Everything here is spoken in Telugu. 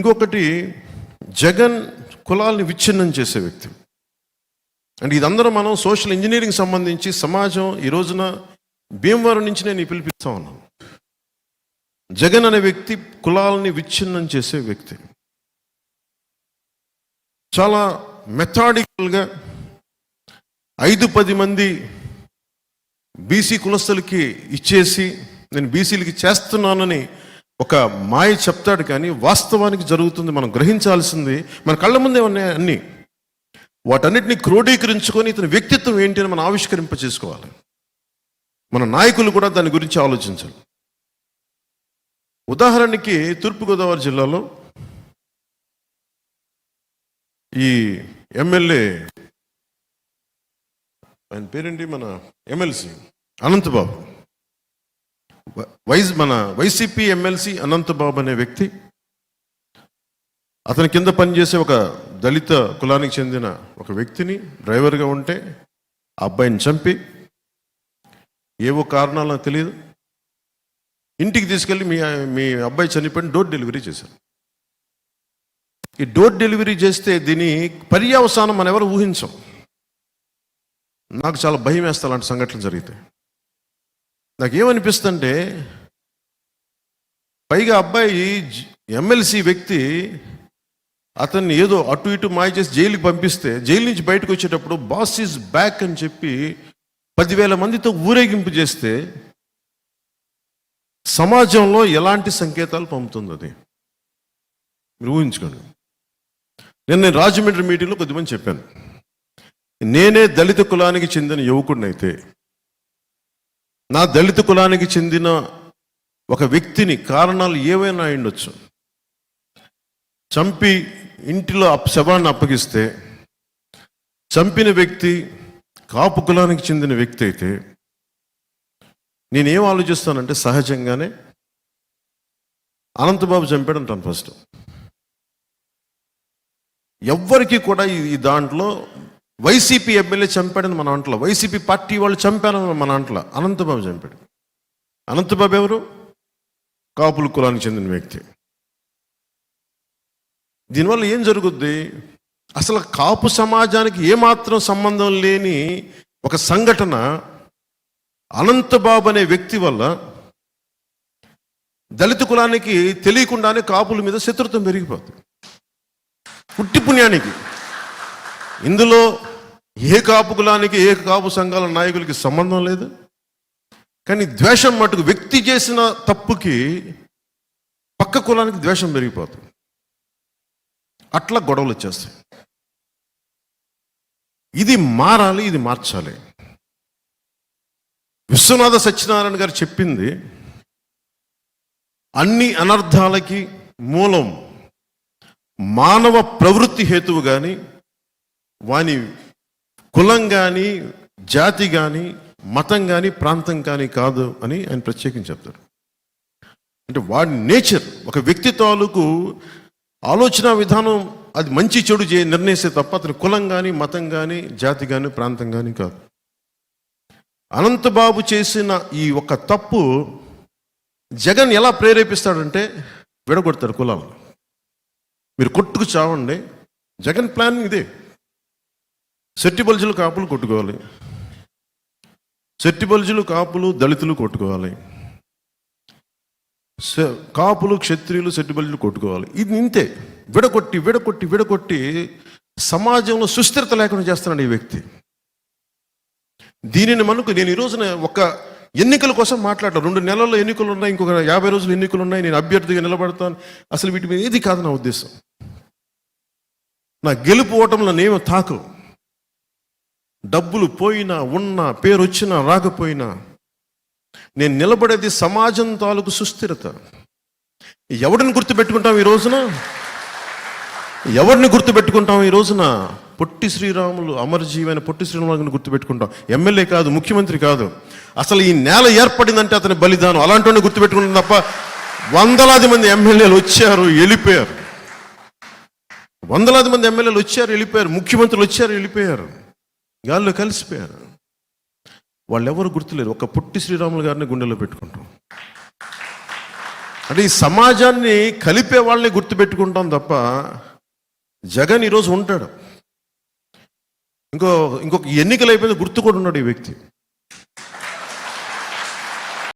ఇంకొకటి, జగన్ కులాల్ని విచ్ఛిన్నం చేసే వ్యక్తి. అంటే ఇదందరూ మనం సోషల్ ఇంజనీరింగ్ సంబంధించి సమాజం ఈ రోజున భీమవరం నుంచి నేను పిలిపిస్తా ఉన్నాను. జగన్ అనే వ్యక్తి కులాలని విచ్ఛిన్నం చేసే వ్యక్తి. చాలా మెథాడికల్గా 5-10 మంది బీసీ కులస్తులకి ఇచ్చేసి నేను బీసీలకి చేస్తున్నానని ఒక మాయ చెప్తాడు, కానీ వాస్తవానికి జరుగుతుంది మనం గ్రహించాల్సింది మన కళ్ళ ముందే ఉన్నాయి అన్నీ. వాటన్నిటిని క్రోడీకరించుకొని ఇతని వ్యక్తిత్వం ఏంటి అని మనం ఆవిష్కరింప చేసుకోవాలి. మన నాయకులు కూడా దాని గురించి ఆలోచించాలి. ఉదాహరణకి తూర్పుగోదావరి జిల్లాలో ఈ ఎమ్మెల్యే, ఆయన పేరేంటి, మన ఎమ్మెల్సీ అనంతబాబు, మన వైసీపీ ఎమ్మెల్సీ అనంతబాబు అనే వ్యక్తి, అతని కింద పనిచేసే ఒక దళిత కులానికి చెందిన ఒక వ్యక్తిని డ్రైవర్గా ఉంటే ఆ అబ్బాయిని చంపి ఏవో కారణాలు నాకు తెలియదు ఇంటికి తీసుకెళ్ళి మీ అబ్బాయి చనిపోయిన డోర్ డెలివరీ చేశారు. ఈ డోర్ డెలివరీ చేస్తే దీని పర్యవసానం మనం ఎవరు ఊహించం. నాకు చాలా భయం వేస్తా అలాంటి సంఘటనలు జరిగితే. నాకేమనిపిస్తుందంటే, పైగా అబ్బాయి ఎమ్మెల్సీ వ్యక్తి అతన్ని ఏదో అటు ఇటు మాయ చేసి జైలుకి పంపిస్తే, జైలు నుంచి బయటకు వచ్చేటప్పుడు బాస్ ఈజ్ బ్యాక్ అని చెప్పి 10,000 మందితో ఊరేగింపు చేస్తే సమాజంలో ఎలాంటి సంకేతాలు పంపుతుంది అది మీరు ఊహించుకోండి. నేను రాజమండ్రి మీటింగ్లో కొద్దిమంది చెప్పాను, నేనే దళిత కులానికి చెందిన యువకుడినైతే నా దళిత కులానికి చెందిన ఒక వ్యక్తిని కారణాలు ఏవైనా అయ్యుండొచ్చు చంపి ఇంటిలో శవాన్ని అప్పగిస్తే, చంపిన వ్యక్తి కాపు కులానికి చెందిన వ్యక్తి అయితే నేనేం ఆలోచిస్తానంటే, సహజంగానే అనంతబాబు చంపాడు అంటాను ఫస్ట్. ఎవ్వరికి కూడా ఈ దాంట్లో వైసీపీ ఎమ్మెల్యే చంపాడని మన అంటలో, వైసీపీ పార్టీ వాళ్ళు చంపారని మన అంటలో, అనంతబాబు చంపాడు. అనంతబాబు ఎవరు? కాపుల కులానికి చెందిన వ్యక్తి. దీనివల్ల ఏం జరుగుద్ది? అసలు కాపు సమాజానికి ఏమాత్రం సంబంధం లేని ఒక సంఘటన అనంతబాబు అనే వ్యక్తి వల్ల దళిత కులానికి తెలియకుండానే కాపుల మీద శత్రుత్వం పెరిగిపోతుంది. పుట్టి పుణ్యానికి ఇందులో ఏ కాపు కులానికి ఏ కాపు సంఘాల నాయకులకి సంబంధం లేదు, కానీ ద్వేషం మటుకు వ్యక్తి చేసిన తప్పుకి పక్క కులానికి ద్వేషం పెరిగిపోతుంది. అట్లా గొడవలు వచ్చేస్తాయి. ఇది మారాలి, ఇది మార్చాలి. విశ్వనాథ సత్యనారాయణ గారు చెప్పింది, అన్ని అనర్థాలకి మూలం మానవ ప్రవృత్తి హేతువు కానీ, వాని కులం కానీ, జాతి కానీ, మతం కానీ, ప్రాంతం కానీ కాదు అని ఆయన ప్రత్యేకించి చెప్తారు. అంటే వాడి నేచర్, ఒక వ్యక్తి తాలూకు ఆలోచన విధానం అది మంచి చెడు నిర్ణయిస్తే తప్ప అతని కులం కానీ, మతం కానీ, జాతి కానీ, ప్రాంతం కానీ కాదు. అనంతబాబు చేసిన ఈ ఒక తప్పు జగన్ ఎలా ప్రేరేపిస్తాడంటే, విడగొడతాడు కులాలు. మీరు కొట్టుకు చావండి. జగన్ ప్లాన్ ఇదే. సెట్టి బల్జులు కాపులు కొట్టుకోవాలి, సెట్టి బల్జులు కాపులు దళితులు కొట్టుకోవాలి, కాపులు క్షత్రియులు సెట్టి బల్జులు కొట్టుకోవాలి. ఇది ఇంతే. విడగొట్టి విడగొట్టి విడగొట్టి సమాజంలో సుస్థిరత లేకుండా చేస్తున్నాడు ఈ వ్యక్తి. దీనిని మనకు నేను ఈ రోజున ఒక ఎన్నికల కోసం మాట్లాడతాను. 2 నెలల్లో ఎన్నికలు ఉన్నాయి, ఇంకొక 50 రోజులు ఎన్నికలు ఉన్నాయి, నేను అభ్యర్థిగా నిలబడతాను. అసలు వీటి మీద ఏది కాదు నా ఉద్దేశం. నా గెలుపు ఓటంలో నేను తాకు. డబ్బులు పోయినా, ఉన్నా, పేరు వచ్చినా రాకపోయినా నేను నిలబడేది సమాజం తాలూకు సుస్థిరత. ఎవరిని గుర్తుపెట్టుకుంటాం ఈ రోజున? ఎవరిని గుర్తుపెట్టుకుంటాం ఈ రోజున? పొట్టి శ్రీరాములు, అమరజీవైన పొట్టి శ్రీరాములు గుర్తుపెట్టుకుంటాం. ఎమ్మెల్యే కాదు, ముఖ్యమంత్రి కాదు. అసలు ఈ నేల ఏర్పడిందంటే అతని బలిదానం. అలాంటి గుర్తుపెట్టుకుంటాం తప్ప వందలాది మంది ఎమ్మెల్యేలు వచ్చారు, వెళ్ళిపోయారు. వందలాది మంది ఎమ్మెల్యేలు వచ్చారు, వెళ్ళిపోయారు. ముఖ్యమంత్రులు వచ్చారు, వెళ్ళిపోయారు. గాల్లో కలిసిపోయారు. వాళ్ళు ఎవరు గుర్తులేరు. ఒక పొట్టి శ్రీరాములు గారిని గుండెలో పెట్టుకుంటాం. అంటే ఈ సమాజాన్ని కలిపే వాళ్ళని గుర్తుపెట్టుకుంటాం తప్ప జగన్ ఈరోజు ఉంటాడు, ఇంకొక ఎన్నికలు అయిపోయింది గుర్తు కూడా ఉన్నాడు ఈ వ్యక్తి.